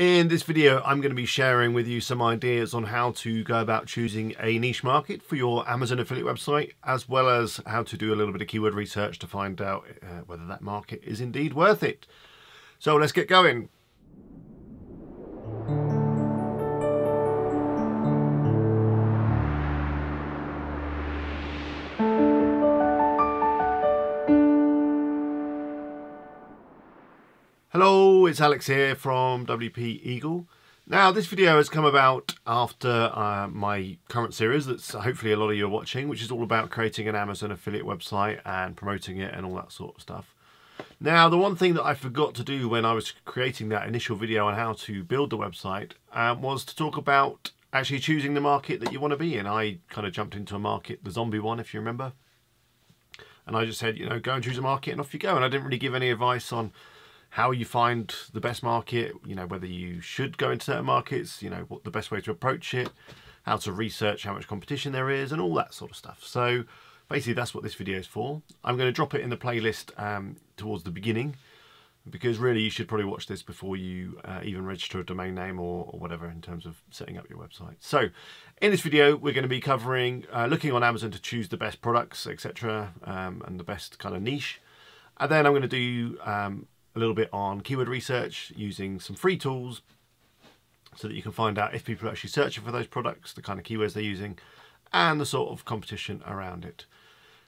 In this video, I'm going to be sharing with you some ideas on how to go about choosing a niche market for your Amazon affiliate website, as well as how to do a little bit of keyword research to find out whether that market is indeed worth it. So let's get going. Hello, it's Alex here from WP Eagle. Now, this video has come about after my current series that's hopefully a lot of you are watching, which is all about creating an Amazon affiliate website and promoting it and all that sort of stuff. Now, the one thing that I forgot to do when I was creating that initial video on how to build the website was to talk about actually choosing the market that you want to be in. I kind of jumped into a market, the zombie one, if you remember. And I just said, you know, go and choose a market and off you go. And I didn't really give any advice on how you find the best market, you know, whether you should go into certain markets, you know, what the best way to approach it, how to research how much competition there is, and all that sort of stuff. So basically that's what this video is for. I'm going to drop it in the playlist towards the beginning, because really you should probably watch this before you even register a domain name or whatever in terms of setting up your website. So in this video, we're going to be covering looking on Amazon to choose the best products, etc., and the best kind of niche. And then I'm going to do a little bit on keyword research using some free tools so that you can find out if people are actually searching for those products, the kind of keywords they're using, and the sort of competition around it.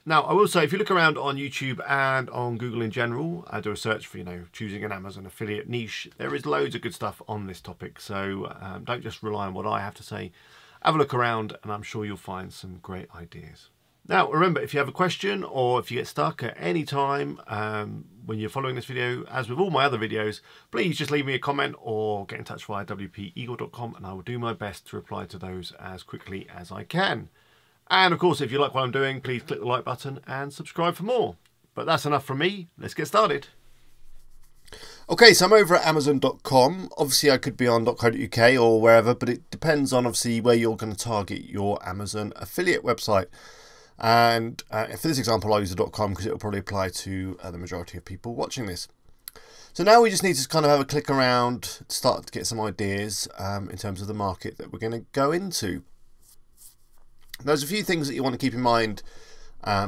Now, I will say, if you look around on YouTube and on Google in general, do a search for, you know, choosing an Amazon affiliate niche, there is loads of good stuff on this topic. So don't just rely on what I have to say. Have a look around and I'm sure you'll find some great ideas. Now, remember, if you have a question or if you get stuck at any time when you're following this video, as with all my other videos, please just leave me a comment or get in touch via wpeagle.com and I will do my best to reply to those as quickly as I can. And of course, if you like what I'm doing, please click the like button and subscribe for more. But that's enough from me. Let's get started. Okay, so I'm over at Amazon.com. Obviously, I could be on .co.uk or wherever, but it depends on obviously where you're going to target your Amazon affiliate website. And for this example, I'll use the .com because it will probably apply to the majority of people watching this. So now we just need to kind of have a click around, start to get some ideas in terms of the market that we're going to go into. There's a few things that you want to keep in mind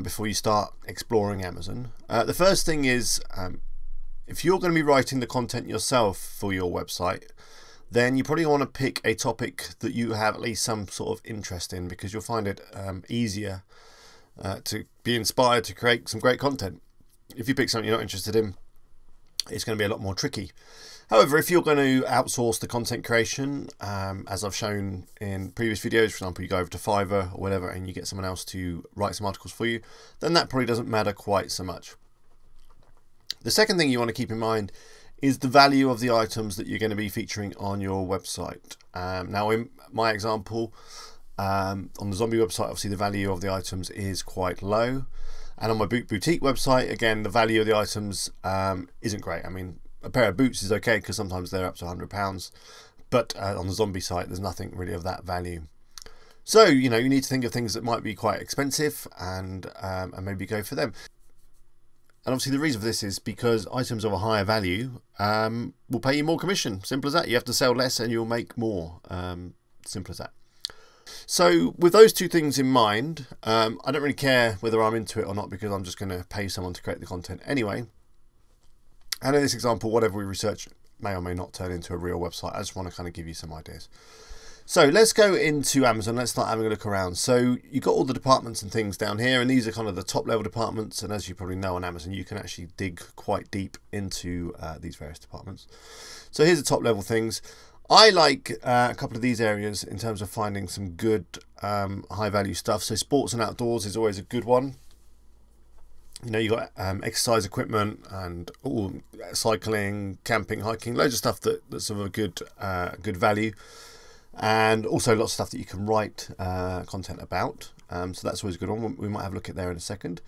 before you start exploring Amazon. The first thing is if you're going to be writing the content yourself for your website, then you probably want to pick a topic that you have at least some sort of interest in, because you'll find it easier to be inspired to create some great content. If you pick something you're not interested in, it's going to be a lot more tricky. However, if you're going to outsource the content creation, as I've shown in previous videos, for example, you go over to Fiverr or whatever and you get someone else to write some articles for you, then that probably doesn't matter quite so much. The second thing you want to keep in mind is the value of the items that you're going to be featuring on your website. Now, in my example, on the Zombie website, obviously the value of the items is quite low. And on my boutique website, again, the value of the items isn't great. I mean, a pair of boots is okay because sometimes they're up to £100. But on the Zombie site, there's nothing really of that value. So, you know, you need to think of things that might be quite expensive and maybe go for them. And obviously the reason for this is because items of a higher value will pay you more commission. Simple as that. You have to sell less and you'll make more. Simple as that. So with those two things in mind, I don't really care whether I'm into it or not, because I'm just going to pay someone to create the content anyway. And in this example, whatever we research may or may not turn into a real website. I just want to kind of give you some ideas. So let's go into Amazon. Let's start having a look around. So you've got all the departments and things down here, and these are kind of the top level departments. And as you probably know on Amazon, you can actually dig quite deep into these various departments. So here's the top level things. I like a couple of these areas in terms of finding some good high value stuff. So sports and outdoors is always a good one. You know, you've got exercise equipment and cycling, camping, hiking, loads of stuff that's of a good value. And also lots of stuff that you can write content about. So that's always a good one. We might have a look at there in a second.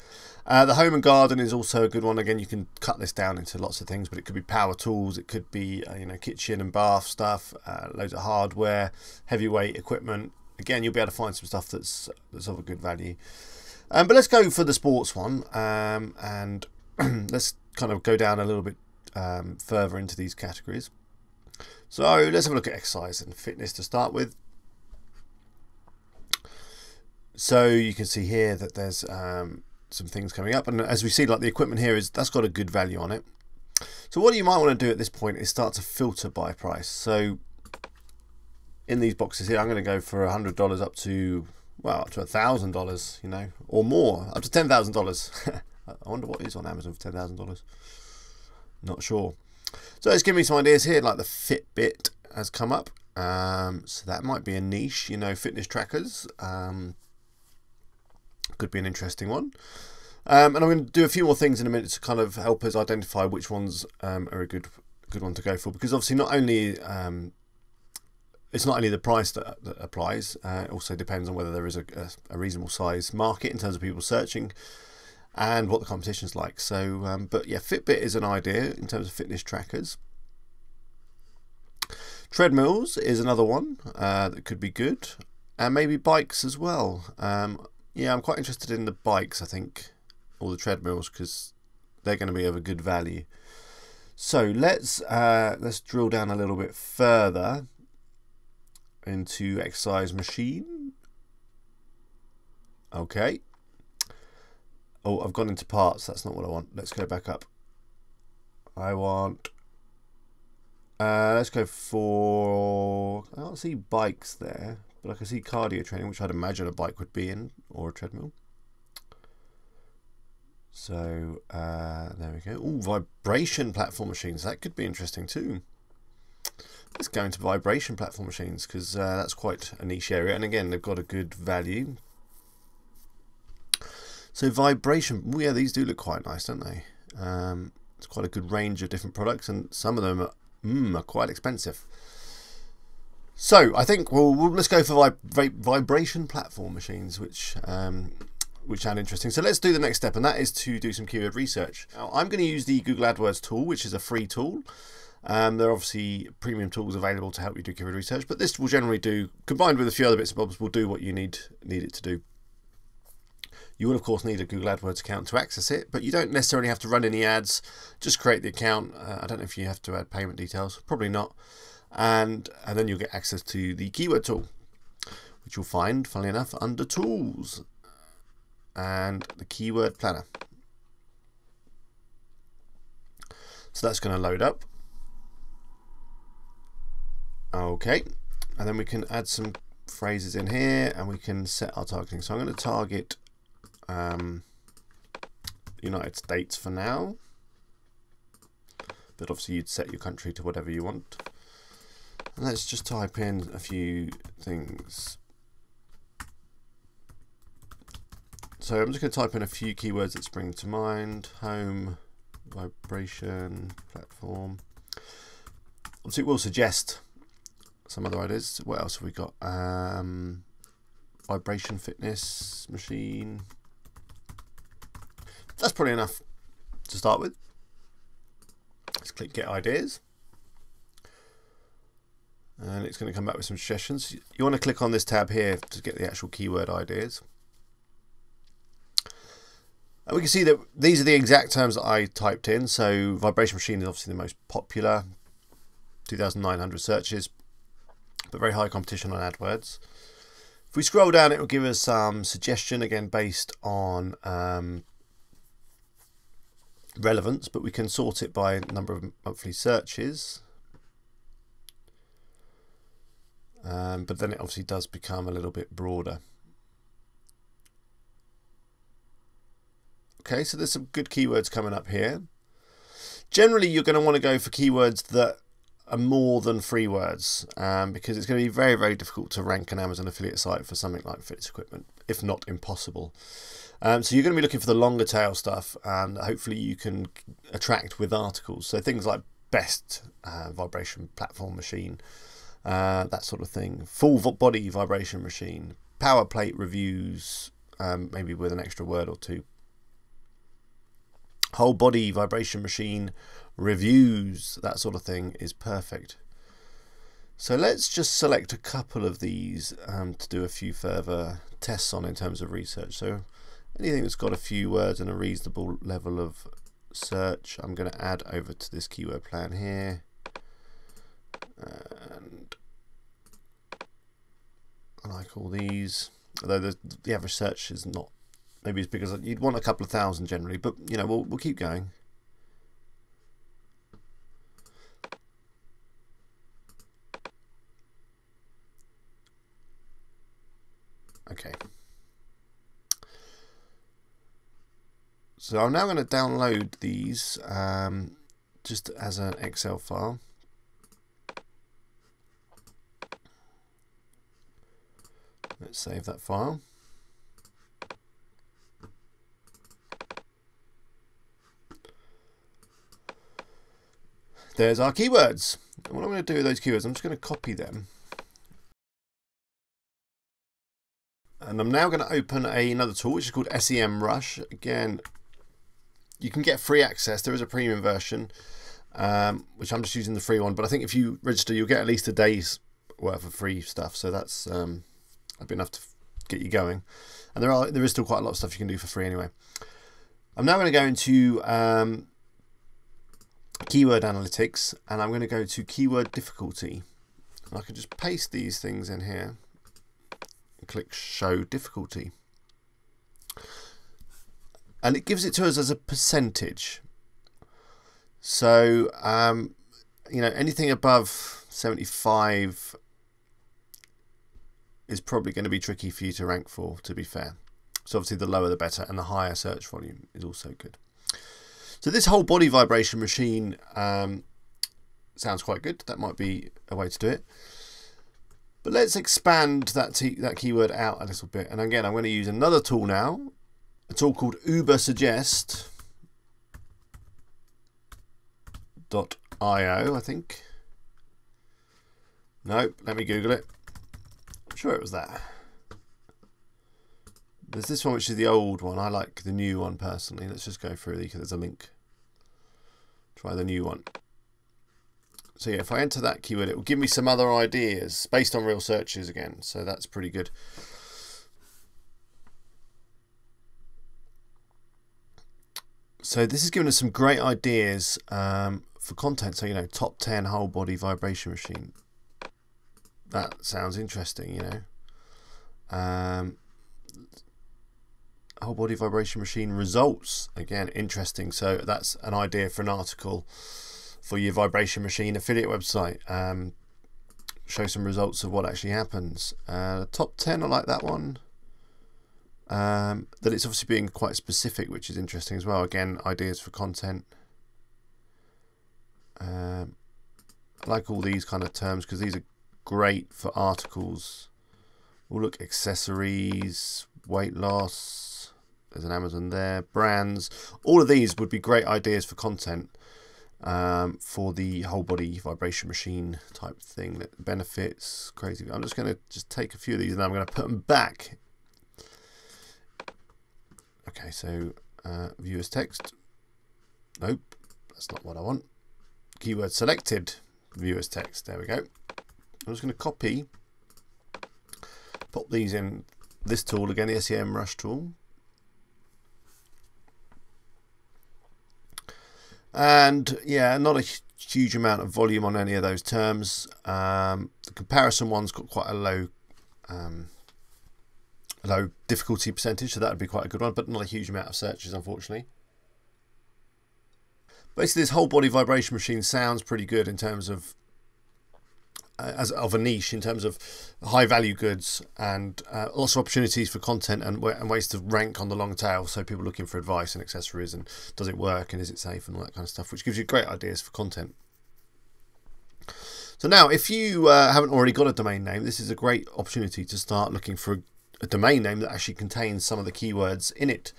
The home and garden is also a good one. Again, you can cut this down into lots of things, but it could be power tools. It could be you know, kitchen and bath stuff, loads of hardware, heavyweight equipment. Again, you'll be able to find some stuff that's of a good value. But let's go for the sports one, and let's kind of go down a little bit further into these categories. So let's have a look at exercise and fitness to start with. So you can see here that there's some things coming up, and as we see, like the equipment here that's got a good value on it. So what you might want to do at this point is start to filter by price. So in these boxes here, I'm going to go for $100 up to, well, up to $1,000, you know, or more, up to $10,000. I wonder what is on Amazon for $10,000. Not sure. So it's giving me some ideas here, like the Fitbit has come up. So that might be a niche, you know, fitness trackers. Could be an interesting one. And I'm going to do a few more things in a minute to kind of help us identify which ones are a good one to go for, because obviously not only it's not only the price that applies, it also depends on whether there is a reasonable size market in terms of people searching and what the competition's like. So, but yeah, Fitbit is an idea in terms of fitness trackers. Treadmills is another one that could be good, and maybe bikes as well. Yeah, I'm quite interested in the bikes, I think, or the treadmills, because they're going to be of a good value. So let's drill down a little bit further into exercise machine. Okay. Oh, I've gone into parts. That's not what I want. Let's go back up. I want. Let's go for. I don't see bikes there, but I can see cardio training, which I'd imagine a bike would be in, or a treadmill. So there we go. Oh, vibration platform machines. That could be interesting too. Let's go into vibration platform machines, because that's quite a niche area, and again, they've got a good value. So vibration, yeah, these do look quite nice, don't they? It's quite a good range of different products, and some of them are quite expensive. So I think let's go for vibration platform machines, which sound interesting. So let's do the next step, and that is to do some keyword research. Now, I'm going to use the Google AdWords tool, which is a free tool. There are obviously premium tools available to help you do keyword research, but this will generally do, combined with a few other bits and bobs, will do what you need it to do. You will of course need a Google AdWords account to access it, but you don't necessarily have to run any ads. Just create the account. I don't know if you have to add payment details, probably not. And then you'll get access to the keyword tool, which you'll find, funnily enough, under Tools and the Keyword Planner. So that's going to load up. Okay, and then we can add some phrases in here, and we can set our targeting. So I'm going to target United States for now, but obviously you'd set your country to whatever you want. And let's just type in a few things. So I'm just going to type in a few keywords that spring to mind. Home, vibration, platform. Obviously it will suggest some other ideas. What else have we got? Vibration fitness machine. That's probably enough to start with. Let's click Get Ideas. And it's going to come back with some suggestions. You want to click on this tab here to get the actual keyword ideas. And we can see that these are the exact terms that I typed in. So vibration machine is obviously the most popular, 2,900 searches, but very high competition on AdWords. If we scroll down, it will give us some suggestion, again based on relevance, but we can sort it by number of monthly searches. But then it obviously does become a little bit broader. Okay, so there's some good keywords coming up here. Generally, you're going to want to go for keywords that are more than 3 words, because it's going to be very, very difficult to rank an Amazon affiliate site for something like fitness equipment, if not impossible. So you're going to be looking for the longer tail stuff, and hopefully you can attract with articles. So things like best vibration platform machine, that sort of thing. Full body vibration machine, power plate reviews, maybe with an extra word or two. Whole body vibration machine reviews, that sort of thing is perfect. So let's just select a couple of these to do a few further tests on in terms of research. So anything that's got a few words and a reasonable level of search, I'm going to add over to this keyword plan here. like all these, although the average search is not maybe as big as you'd want, a couple of thousand generally, but you know, we'll keep going. Okay. So I'm now going to download these just as an Excel file. Let's save that file. There's our keywords. And what I'm going to do with those keywords, I'm just going to copy them. And I'm now going to open another tool, which is called SEMrush. Again, you can get free access. There is a premium version, which I'm just using the free one. But I think if you register, you'll get at least a day's worth of free stuff. So that's that'd be enough to get you going. And there is still quite a lot of stuff you can do for free anyway. I'm now going to go into keyword analytics, and I'm going to go to keyword difficulty. And I can just paste these things in here and click show difficulty. And it gives it to us as a percentage. So, you know, anything above 75 is probably going to be tricky for you to rank for, to be fair. So obviously the lower the better, and the higher search volume is also good. So this whole body vibration machine sounds quite good. That might be a way to do it. But let's expand that keyword out a little bit. And again, I'm going to use another tool now. A tool called Ubersuggest.io, I think. No, let me Google it. I'm sure it was that. There's this one, which is the old one. I like the new one personally. Let's just go through because there's a link. Try the new one. So yeah, if I enter that keyword, it will give me some other ideas based on real searches again. So that's pretty good. So this has given us some great ideas for content. So, you know, top 10 whole body vibration machine. That sounds interesting, you know. Whole body vibration machine results. Again, interesting. So that's an idea for an article for your vibration machine affiliate website. Show some results of what actually happens. Top 10, I like that one. That it's obviously being quite specific, which is interesting as well. Again, ideas for content. I like all these kind of terms because these are great for articles. Oh, look, accessories, weight loss. There's an Amazon there. Brands. All of these would be great ideas for content for the whole body vibration machine type thing. That benefits, crazy. I'm just going to take a few of these and I'm going to put them back. Okay, so view as text. Nope, that's not what I want. Keyword selected, view as text. There we go. I'm just going to copy, pop these in this tool again, the SEMrush tool. And yeah, not a huge amount of volume on any of those terms. The comparison one's got quite a low difficulty percentage, so that would be quite a good one, but not a huge amount of searches, unfortunately. Basically, this whole body vibration machine sounds pretty good in terms of of a niche, in terms of high value goods, and lots of opportunities for content and ways to rank on the long tail. So people looking for advice and accessories, and does it work, and is it safe, and all that kind of stuff, which gives you great ideas for content. So now, if you haven't already got a domain name, this is a great opportunity to start looking for a domain name that actually contains some of the keywords in it.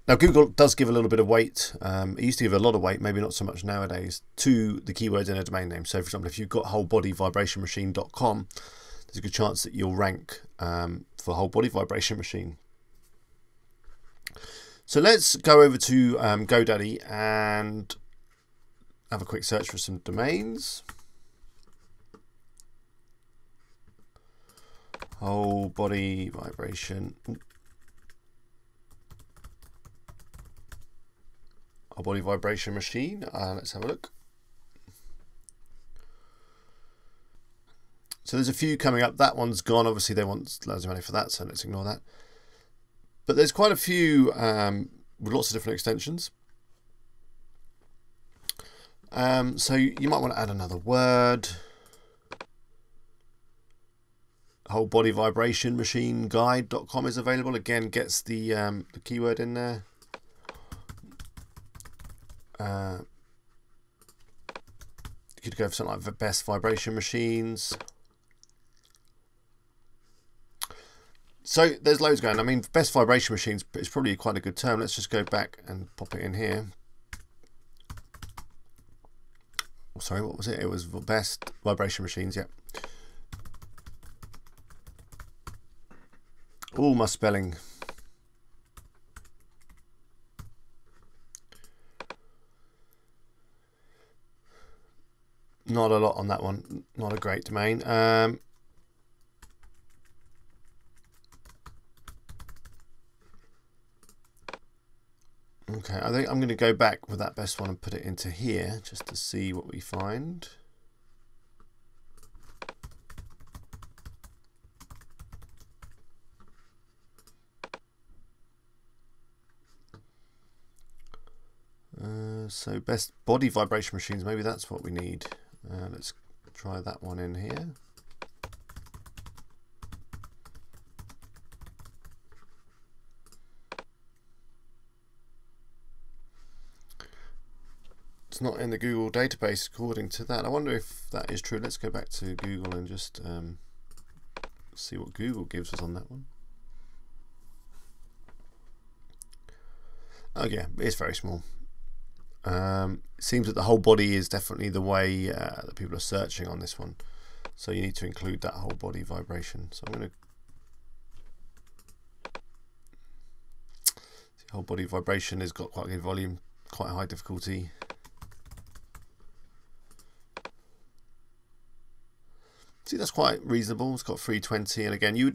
Now, Google does give a little bit of weight. It used to give a lot of weight, maybe not so much nowadays, to the keywords in a domain name. So, for example, if you've got wholebodyvibrationmachine.com, there's a good chance that you'll rank for whole body vibration machine. So let's go over to GoDaddy and have a quick search for some domains. Whole body vibration. Whole body vibration machine. Let's have a look. So there's a few coming up. That one's gone. Obviously, they want loads of money for that, so let's ignore that. But there's quite a few with lots of different extensions. So you might want to add another word. Whole body vibration machine guide.com is available. Again, gets the keyword in there. You could go for something like the best vibration machines. So there's loads going. I mean, best vibration machines is probably quite a good term. Let's just go back and pop it in here. Oh, sorry, what was it? It was best vibration machines, yeah. Oh, my spelling. Not a lot on that one. Not a great domain. Okay, I think I'm going to go back with that best one and put it into here just to see what we find. So best body vibration machines, maybe that's what we need. Let's try that one in here. It's not in the Google database according to that. I wonder if that is true. Let's go back to Google and just see what Google gives us on that one. Oh yeah, it's very small. It seems that the whole body is definitely the way that people are searching on this one. So you need to include that whole body vibration. So I'm going to see, whole body vibration has got quite a good volume, quite a high difficulty. See, that's quite reasonable. It's got 320, and again, you're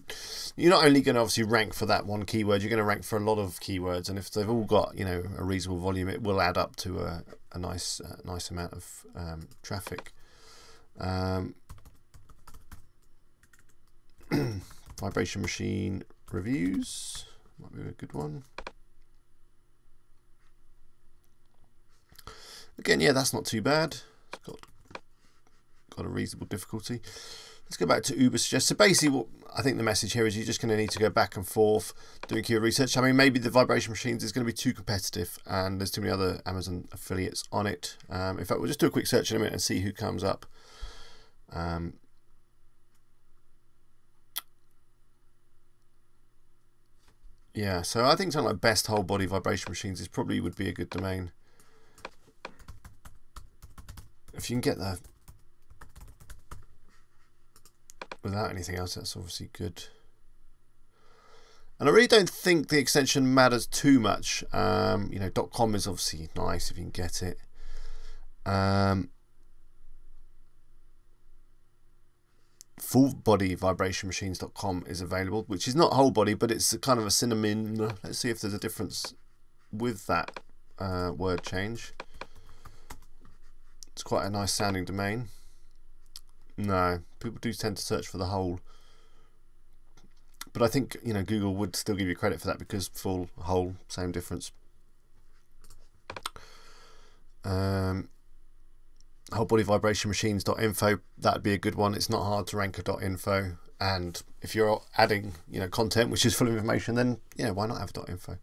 not only going to obviously rank for that one keyword, you're going to rank for a lot of keywords, and if they've all got, you know, a reasonable volume, it will add up to a nice amount of traffic. Vibration machine reviews might be a good one. Again, yeah, that's not too bad. It's got a reasonable difficulty. Let's go back to Ubersuggest. So basically what I think the message here is you're just going to need to go back and forth doing keyword research. I mean, maybe the vibration machines is going to be too competitive and there's too many other Amazon affiliates on it. In fact, we'll just do a quick search in a minute and see who comes up. Yeah, so I think something like best whole body vibration machines is probably would be a good domain. If you can get that without anything else, that's obviously good. And I really don't think the extension matters too much. You know, .com is obviously nice if you can get it. Full body vibration machines.com is available, which is not whole body, but it's a kind of a synonym. Let's see if there's a difference with that word change. It's quite a nice sounding domain. No, people do tend to search for the whole, but I think, you know, Google would still give you credit for that because full, whole, same difference. Whole body vibration machines.info, that'd be a good one. It's not hard to rank a .info, and if you're adding, you know, content which is full of information, then yeah, why not have .info?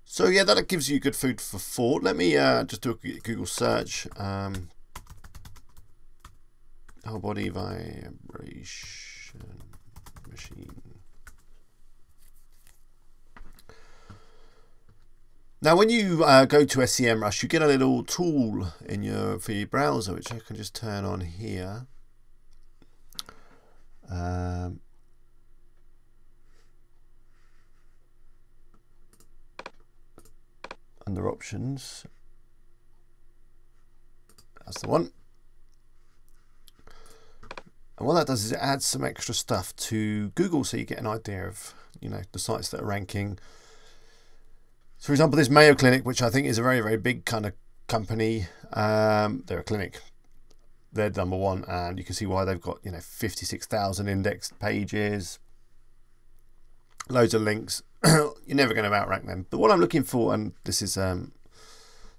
So yeah, that gives you good food for thought. Let me just do a Google search. Whole body vibration machine. Now, when you go to SEMrush, you get a little tool in for your browser, which I can just turn on here. Under options, that's the one. And what that does is it adds some extra stuff to Google, so you get an idea of, you know, the sites that are ranking. So, for example, this Mayo Clinic, which I think is a very, very big kind of company. They're a clinic. they're number one, and you can see why they've got, you know, 56,000 indexed pages, loads of links. You're never going to outrank them. But what I'm looking for, and this is the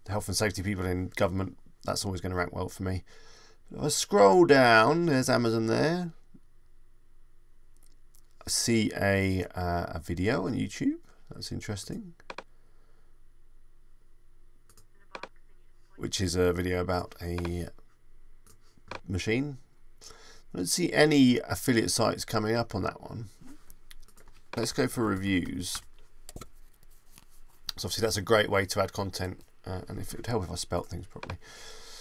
health and safety people in government, that's always going to rank well for me. If I scroll down, there's Amazon there. I see a video on YouTube. That's interesting. Which is a video about a machine. I don't see any affiliate sites coming up on that one. Let's go for reviews. So obviously that's a great way to add content, and if it would help if I spelt things properly.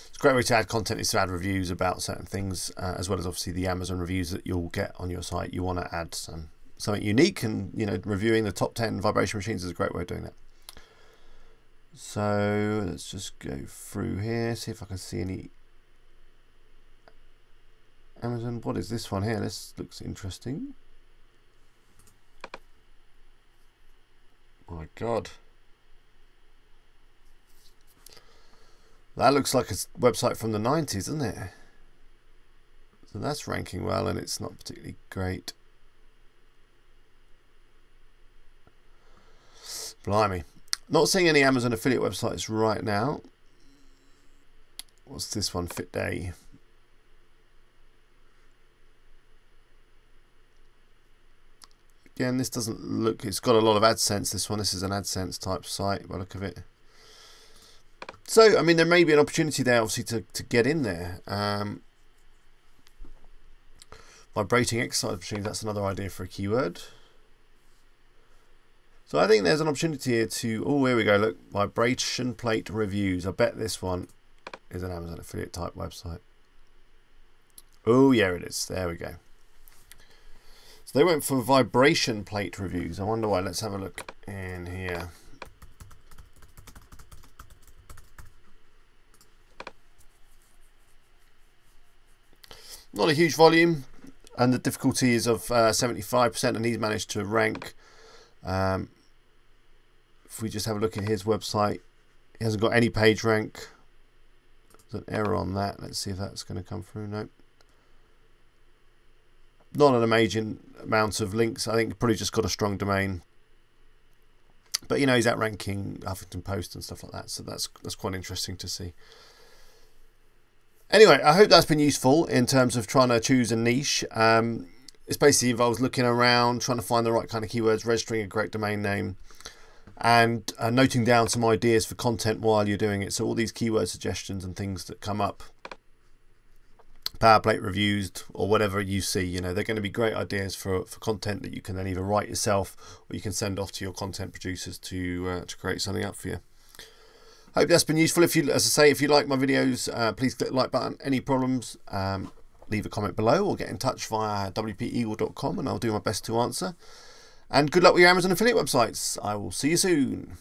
It's a great way to add content is to add reviews about certain things, as well as obviously the Amazon reviews that you'll get on your site. You want to add something unique, and you know, reviewing the top 10 vibration machines is a great way of doing that. So let's just go through here, see if I can see any Amazon. What is this one here? This looks interesting. My God. That looks like a website from the 90s, doesn't it? So that's ranking well, and it's not particularly great. Blimey. Not seeing any Amazon affiliate websites right now. What's this one? FitDay. Again, this doesn't look, it's got a lot of AdSense, this one. This is an AdSense type site by the look of it. So, I mean, there may be an opportunity there, obviously, to get in there. Vibrating exercise machines, that's another idea for a keyword. So I think there's an opportunity here to, oh, here we go, look, vibration plate reviews. I bet this one is an Amazon affiliate type website. Oh, yeah, it is. There we go. So they went for vibration plate reviews. I wonder why. Let's have a look in here. Not a huge volume, and the difficulty is of 75%, and he's managed to rank. If we just have a look at his website, he hasn't got any page rank. There's an error on that. Let's see if that's going to come through. Nope. Not an amazing amount of links. I think probably just got a strong domain. But you know, he's outranking Huffington Post and stuff like that, so that's quite interesting to see. Anyway, I hope that's been useful in terms of trying to choose a niche. It basically involves looking around, trying to find the right kind of keywords, registering a great domain name, and noting down some ideas for content while you're doing it. So all these keyword suggestions and things that come up, power plate reviews or whatever you see, you know, they're going to be great ideas for content that you can then either write yourself or you can send off to your content producers to create something up for you. Hope that's been useful. If you, as I say, if you like my videos, please click the like button. Any problems, leave a comment below or get in touch via wpeagle.com and I'll do my best to answer. And good luck with your Amazon affiliate websites. I will see you soon.